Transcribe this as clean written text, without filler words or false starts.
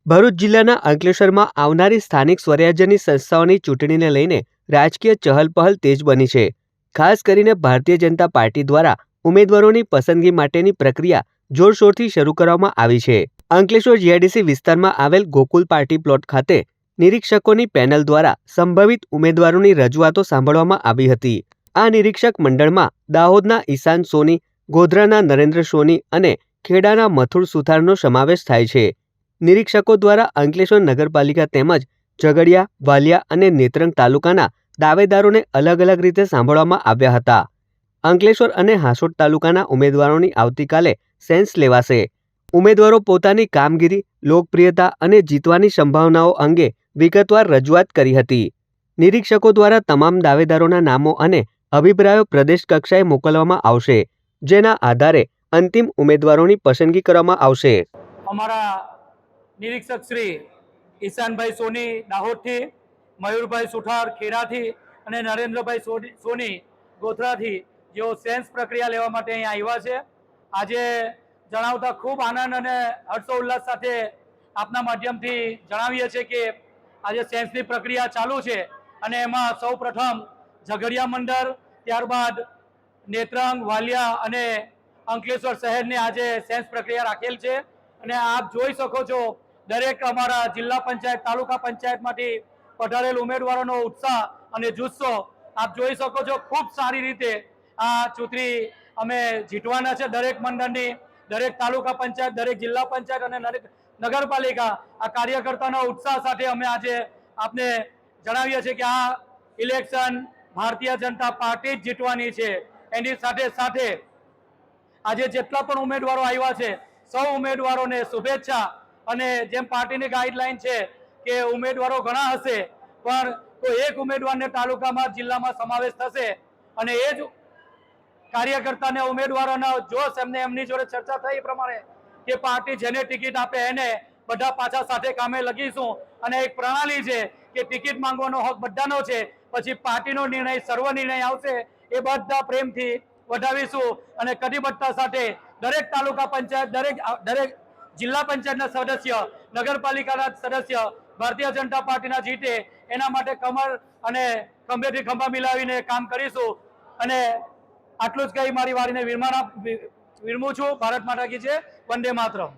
ભરૂચ જિલ્લાના અંકલેશ્વરમાં આવનારી સ્થાનિક સ્વરાજ્યની સંસ્થાઓની ચૂંટણીને લઈને રાજકીય ચહલપહલ તેજ બની છે। ખાસ કરીને ભારતીય જનતા પાર્ટી દ્વારા ઉમેદવારોની પસંદગી માટેની પ્રક્રિયા જોરશોરથી શરૂ કરવામાં આવી છે। અંકલેશ્વર જીઆઈડીસી વિસ્તારમાં આવેલ ગોકુલ પાર્ટી પ્લોટ ખાતે નિરીક્ષકોની પેનલ દ્વારા સંભવિત ઉમેદવારોની રજૂઆતો સાંભળવામાં આવી હતી। આ નિરીક્ષક મંડળમાં દાહોદના ઈશાન સોની, ગોધરાના નરેન્દ્ર સોની અને ખેડાના મથુર સુથારનો સમાવેશ થાય છે। નિરીક્ષકો દ્વારા અંકલેશ્વર નગરપાલિકા તેમજ ઝઘડિયા, વાલિયા અને નેત્રંગ તાલુકાના દાવેદારોને અલગ અલગ રીતે સાંભળવામાં આવ્યા હતા। અંકલેશ્વર અને હાંસોટ તાલુકાના ઉમેદવારોની આવતીકાલે સેન્સ લેવાશે। ઉમેદવારો પોતાની કામગીરી, લોકપ્રિયતા અને જીતવાની સંભાવનાઓ અંગે વિગતવાર રજૂઆત કરી હતી। નિરીક્ષકો દ્વારા તમામ દાવેદારોના નામો અને અભિપ્રાયો પ્રદેશ કક્ષાએ મોકલવામાં આવશે, જેના આધારે અંતિમ ઉમેદવારોની પસંદગી કરવામાં આવશે। અમારા નિરીક્ષક શ્રી ઈશાનભાઈ સોની દાહોદથી, મયુરભાઈ સુથાર ખેડાથી અને નરેન્દ્રભાઈ સોની ગોધરાથી જેઓ સેન્સ પ્રક્રિયા લેવા માટે અહીંયા આવ્યા છે। આજે જણાવતા ખૂબ આનંદ અને હર્ષોલ્લાસ સાથે આપના માધ્યમથી જણાવીએ છીએ કે આજે સેન્સની પ્રક્રિયા ચાલુ છે અને એમાં સૌ પ્રથમ ઝઘડિયા મંડળ, ત્યારબાદ નેત્રંગ, વાલિયા અને અંકલેશ્વર શહેરની આજે સેન્સ પ્રક્રિયા રાખેલ છે। અને આપ જોઈ શકો છો દરેક અમારા જિલ્લા પંચાયત, તાલુકા પંચાયતમાંથી પધારેલ ઉમેદવારોનો ઉત્સાહ અને જુસ્સો આપ જોઈ શકો છો। ખૂબ સારી રીતે આ ચૂંટણી અમે જીતવાના છે। દરેક મંડળની, દરેક તાલુકા પંચાયત, દરેક જિલ્લા પંચાયત અને નગરપાલિકા આ કાર્યકર્તાના ઉત્સાહ સાથે અમે આજે આપને જણાવીએ છીએ કે આ ઇલેક્શન ભારતીય જનતા પાર્ટી જ જીતવાની છે। એની સાથે સાથે આજે જેટલા પણ ઉમેદવારો આવ્યા છે સૌ ઉમેદવારોને શુભેચ્છા। અને જેમ પાર્ટીની ગાઈડલાઈન છે કે ઉમેદવારો ઘણા હશે પણ તો એક ઉમેદવારને તાલુકામાં, જિલ્લામાં સમાવેશ થશે અને એ જ કાર્યકર્તાને ઉમેદવારોના જોશ એમની જોડે ચર્ચા થઈ પ્રમાણે કે પાર્ટી જેને ટિકિટ આપે એને બધા પાછા સાથે કામે લગીશું। અને એક પ્રણાલી છે કે ટિકિટ માંગવાનો હક બધાનો છે, પછી પાર્ટીનો નિર્ણય, સર્વ નિર્ણય આવશે એ બધા પ્રેમથી વધાવીશું અને કટિબદ્ધતા સાથે દરેક તાલુકા પંચાયત, દરેક જિલ્લા પંચાયતના સદસ્ય, નગરપાલિકાના સદસ્ય ભારતીય જનતા પાર્ટીના જીતે એના માટે કમર અને ખંભેથી ખંભા મિલાવીને કામ કરીશું। અને આટલું જ કહી મારી વારીને વિરમું છું। ભારત માતા કી જય, વંદે માતરમ।